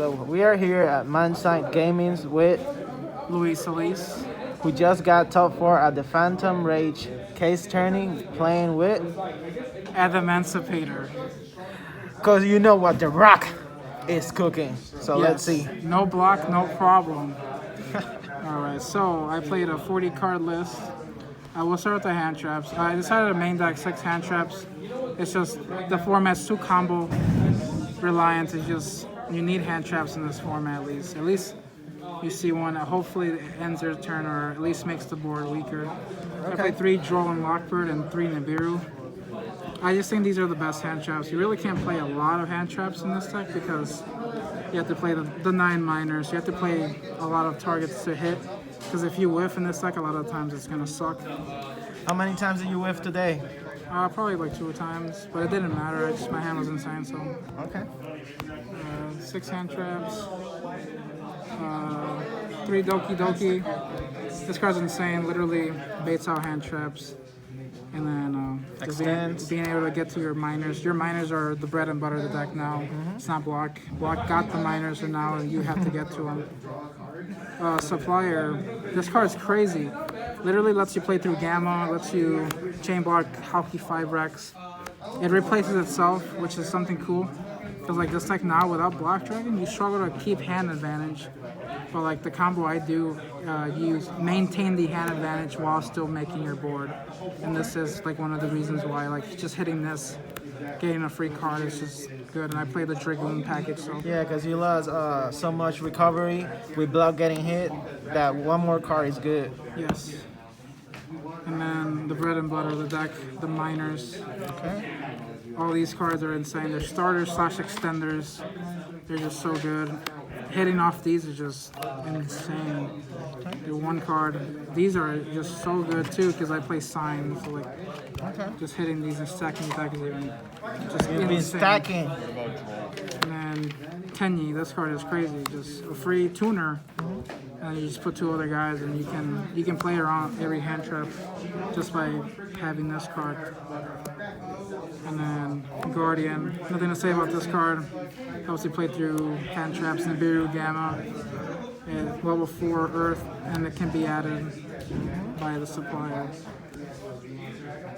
So we are here at Mindsight Gaming's with Luis Solis. who just got top 4 at the Phantom Rage case turning playing with Emancipator. because you know what the rock is cooking. So let's see. No block, no problem. Alright, so I played a 40 card list. I will start with the hand traps. I decided to main deck 6 hand traps. It's just the format's too combo reliant. It's just you need hand traps in this format at least. At least you see one that hopefully it ends their turn or at least makes the board weaker. I played 3 Droll and Lockbird and 3 Nibiru. I just think these are the best hand traps. You really can't play a lot of hand traps in this deck because you have to play the 9 minors. You have to play a lot of targets to hit. Because if you whiff in this deck, a lot of times it's going to suck. How many times did you whiff today? Probably like 2 times, but it didn't matter. My hand was insane, so. Okay. 6 hand traps. 3 Doki Doki. This card's insane. Literally baits out hand traps. And then just being able to get to your minors. Your minors are the bread and butter of the deck now. It's not block. Block got the minors, and now you have to get to them. Supplier. This card's crazy. Literally lets you play through Gamma, lets you chain block Hauki 5-Rex. It replaces itself, which is something cool. Because like this deck now without Block Dragon, you struggle to keep hand advantage. But like the combo I do, you maintain the hand advantage while still making your board. And this is like one of the reasons why like just hitting this, getting a free card is just good. And I play the Dragoon package, so. Yeah, because you lost so much recovery without getting hit that one more card is good. Yes. And then the bread and butter of the deck, the minors. Okay. All these cards are insane. They're starters / extenders. They're just so good. Hitting off these is just insane. They're 1 card. These are just so good too because I play signs. So like, just hitting these and stacking the deck is even just You've been insane. stacking. And then Tenyi, this card is crazy. Just a free tuner. And you just put 2 other guys, and you can play around every hand trap just by having this card. And then Guardian. Nothing to say about this card. Helps you play through hand traps, Nibiru, Gamma, and level 4 Earth, and it can be added by the supplier.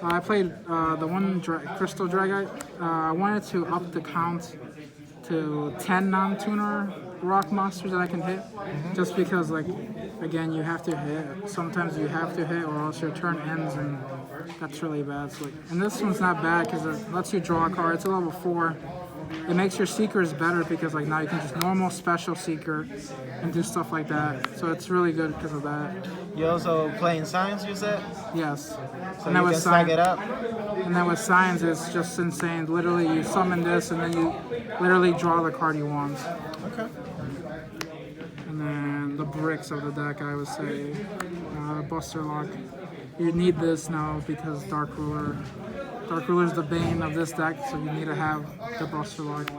I played the one Crystal Dragite. I wanted to up the count to 10 non-tuner rock monsters that I can hit, just because like again you have to hit. Sometimes you have to hit or else your turn ends and that's really bad. So, like, and this one's not bad because it lets you draw a card. It's a level 4. It makes your seekers better because like now you can just normal special seeker and do stuff like that. So it's really good because of that. You also playing science, you said? Yes. So you can stack it up? And then with Science, it's just insane. Literally, you summon this, and then you literally draw the card you want. Okay. And then the bricks of the deck, I would say. Buster Lock. You need this now because Dark Ruler. Dark Ruler is the bane of this deck, so you need to have the Buster Lock.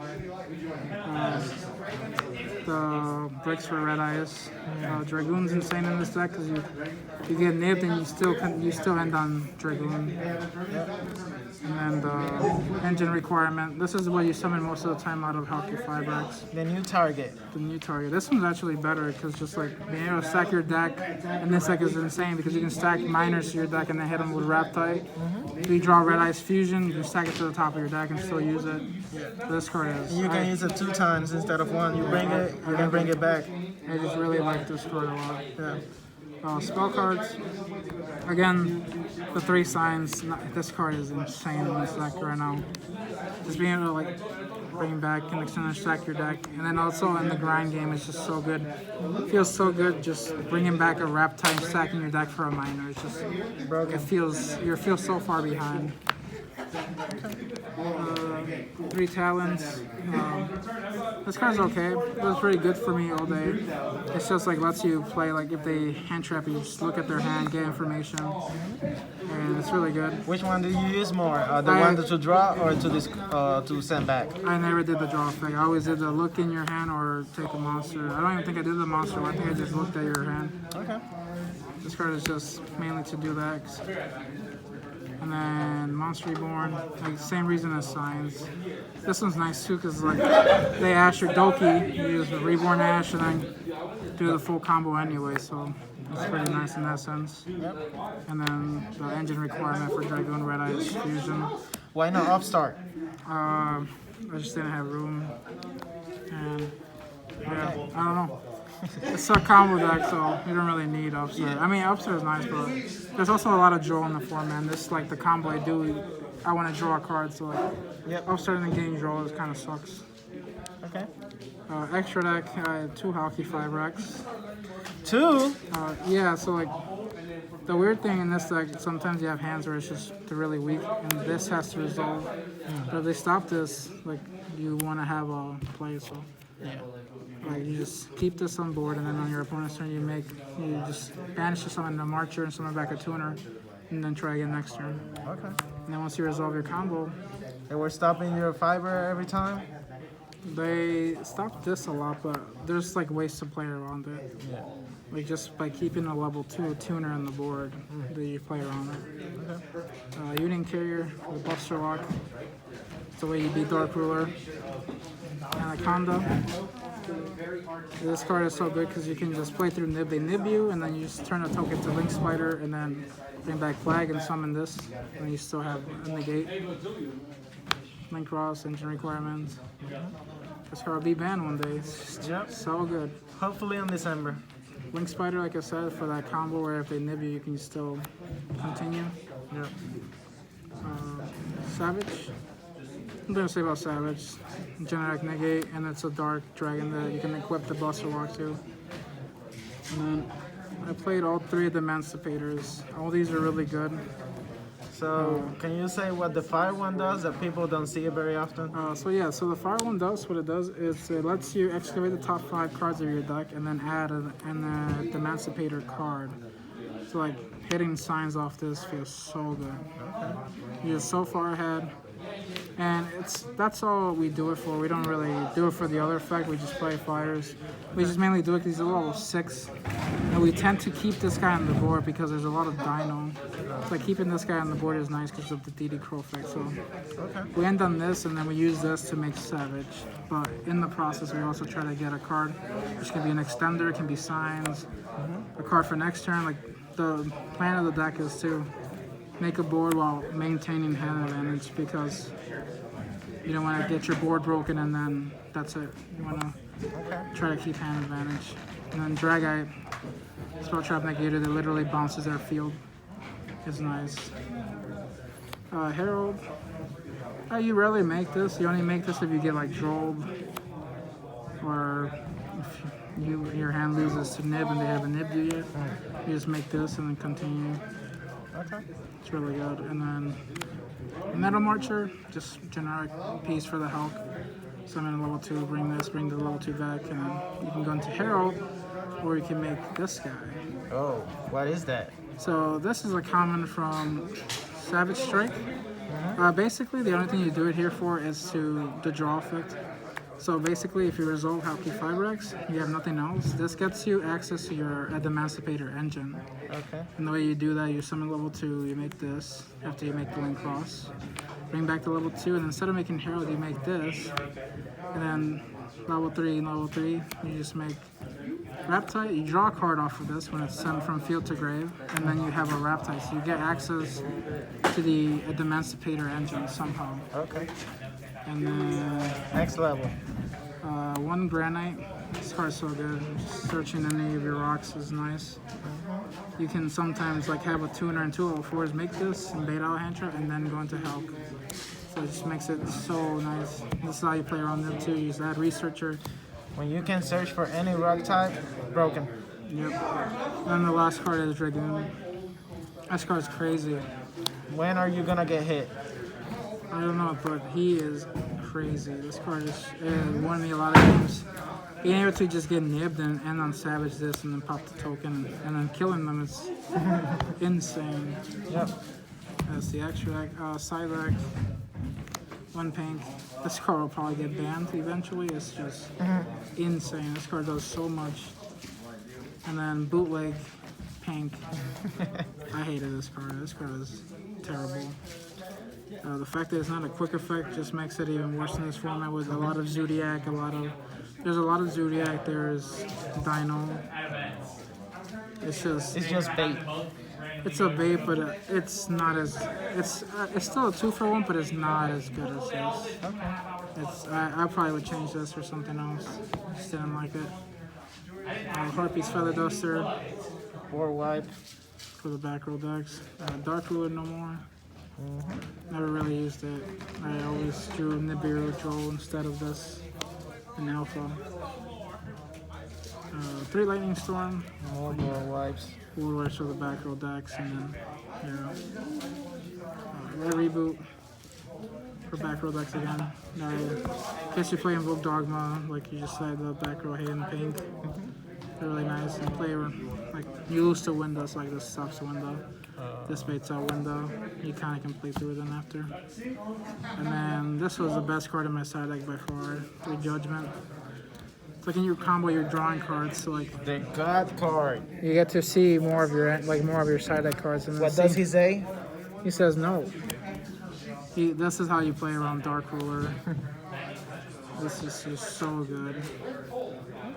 The bricks for Red Eyes. Dragoon's insane in this deck because you get nipped and you still end on Dragoon. And then the engine requirement. This is what you summon most of the time out of Hauki 5-Rex. The new target. The new target. This one's actually better because just like being able to stack your deck, and this deck is insane because you can stack minors to your deck and then hit them with Raptite. If you draw Red Eyes Fusion, you can stack it to the top of your deck and still use it. This card is. You can use it 2 times instead of 1. You bring it, you can bring it back. I just really like this card a lot. Yeah. Spell cards. Again, the 3 signs. This card is insane in this deck right now. Just being able to like bring back and extend and stack your deck, and then also in the grind game, it's just so good. It feels so good just bringing back a Raptite, stacking your deck for a minor. It's just Broken. you feel so far behind. 3 Talons. This card's okay. It was pretty good for me all day. It's just like lets you play like if they hand trap you, just look at their hand, get information, and it's really good. Which one do you use more? The one to draw or to send back? I never did the draw effect. I always did the look in your hand or take a monster. I don't even think I did the monster. I think I just looked at your hand. Okay. This card is just mainly to do that. And then Monster Reborn, like same reason as Signs. This one's nice too because like they Ash your Doki, you use the Reborn Ash and then do the full combo anyway, so it's pretty nice in that sense. Yep. And then the engine requirement for Dragoon Red Eyes Fusion. Why not Upstart? I just didn't have room, and yeah, I don't know. It's a combo deck, so you don't really need Upstart. I mean, Upstart is nice, but there's also a lot of draw in the format. This like the combo I do, I want to draw a card, so like Yep. Upstart and getting draws kind of sucks. Okay. Extra deck, I had 2 Halki 5Rex. 2. Yeah, so like the weird thing in this deck, sometimes you have hands where it's just they're really weak, and this has to resolve. But if they stop this, like you want to have a play, so Yeah. like you just keep this on board, and then on your opponent's turn, you just banish to summon a Marcher and summon back a Tuner, and then try again next turn. Okay. And then once you resolve your combo, They were stopping your fiber every time? they stop this a lot, but there's like ways to play around it. Yeah. Like just by keeping a level 2 tuner on the board, that you play around it. Union Carrier for the Buster Lock. It's the way you beat Dark Ruler. Anaconda. This card is so good because you can just play through Nib. They nib you, and then you just turn a token to Link Spider, and then bring back Flag and summon this, and you still have a negate. Link Cross, engine requirements. This card will be banned one day. It's just Yep. so good. Hopefully in December. Link Spider, like I said, for that combo where if they nib you, you can still continue. Yep. Savage. I'm gonna say about Savage. Generic negate, and it's a dark dragon that you can equip the Buster Walk to. And then I played all 3 of the Emancipators. All these are really good. So, can you say what the fire one does that people don't see it very often? So the fire one does what it does is it lets you excavate the top 5 cards of your deck and then add the Emancipator card. So like hitting signs off this feels so good. You're so far ahead. And that's all we do it for. We don't really do it for the other effect. We just play fires. We just mainly do it because he's a level 6. And we tend to keep this guy on the board because there's a lot of dino. So like keeping this guy on the board is nice because of the DD Crow effect. So we end on this and then we use this to make Savage. But in the process we also try to get a card, which can be an extender, it can be signs, a card for next turn. Like the plan of the deck is to make a board while maintaining hand advantage because you don't want to get your board broken and then that's it. You want to try to keep hand advantage. And then Dragite, Spell Trap Negator that literally bounces their field is nice. Herald, you rarely make this. You only make this if you get like Drolled or if your hand loses to Nib and they haven't nibbed you yet. You just make this and then continue. Okay. It's really good. And then Metal Marcher, just generic piece for the Hulk. Summon level 2, bring the level 2 back, and then you can go into Herald, or you can make this guy. Oh, what is that? So this is a common from Savage Strike. Basically, the only thing you do it here for is to the draw effect. So basically, if you resolve Halki 5Rex, you have nothing else. This gets you access to your Emancipator engine. Okay. And the way you do that, you summon level 2, you make this, after you make the Link Cross. Bring back to level 2, and instead of making Herald, you make this. And then level 3 and level 3, you just make Raptite. You draw a card off of this when it's sent from field to grave, and then you have a Raptite. So you get access to the Emancipator engine somehow. Okay. And then Next level. 1 Granite. This card's so good. Just searching any of your rocks is nice. You can sometimes like have a tuner and 2 level 4s make this and bait out hand trap and then go into Hulk. So it just makes it so nice. This is how you play around them too. You just add Researcher. When you can search for any rock type, broken. Yep. And the last card is Dragoon. This card's crazy. When are you gonna get hit? I don't know, but he is crazy. This card is won me a lot of games. Being able to just get nibbed and end on Savage this and then pop the token and then killing them is insane. Yep. That's the extra Psylocke, 1 pink. This card will probably get banned eventually. It's just insane. This card does so much. And then Bootleg, pink. I hated this card. This card is terrible. The fact that it's not a quick effect just makes it even worse in this format with a lot of Zodiac, there's a lot of Zodiac, there's Dino. It's just bait. it's a bait, but it's not as, it's still a 2-for-1, but it's not as good as this. I probably would change this for something else. Just didn't like it. Harpy's Feather Duster Or wipe. for the back row decks. Dark Ruler no more. Never really used it. I always drew Nibiru Troll instead of this in Alpha. 3 Lightning Storm. More wipes. Warlords for the back row decks, and then Red Reboot for back row decks again. In case you play Invoke Dogma, like you just said, the back row Hayden Pink. They're really nice and play like you lose to windows, like this stops a window. This baits out window. You kind of can play through it then after. And then this was the best card in my side deck by far. 3 Judgment. It's like in your combo, you're drawing cards, so like The God card. you get to see more of your side deck cards. And What does he say? He says no. This is how you play around Dark Ruler. This is just so good.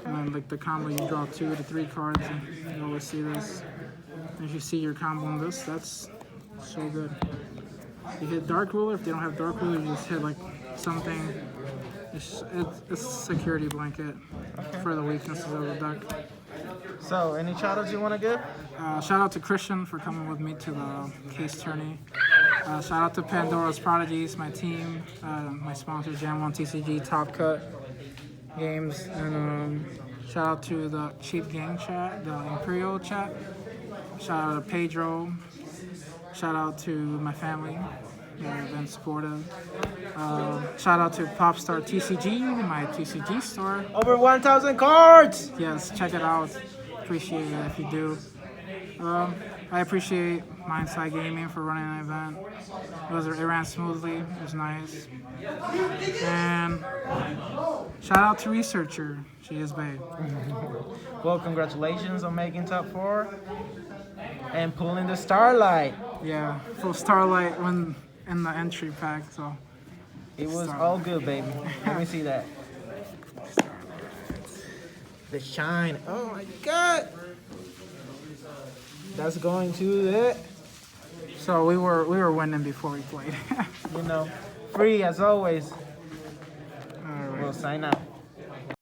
And then like the combo, you draw 2 to 3 cards, and you always see this. And if you see your combo on this, that's so good. You hit Dark Ruler. If they don't have Dark Ruler, you just hit like something. It's a security blanket for the weaknesses of the deck. So, any shout outs you want to give? Shout out to Christian for coming with me to the case tourney. Shout out to Pandora's Prodigies, my team, my sponsor Jam 1 TCG, Top Cut Games, and shout out to the Cheap Gang chat, the Imperial chat. Shout out to Pedro. Shout out to my family. They've been supportive. Shout out to Popstar TCG, my TCG store. Over 1,000 cards! Yes, check it out. Appreciate it if you do. I appreciate Mindside Gaming for running an event. It ran smoothly. It was nice. And shout out to Researcher. She is babe. Well, congratulations on making top 4 and pulling the Starlight. Yeah, full Starlight when in the entry pack. So It was all good, baby. Let me see that. The shine. Oh my God. That's going to it. so we were winning before we played. You know, free as always. All right. We'll sign out.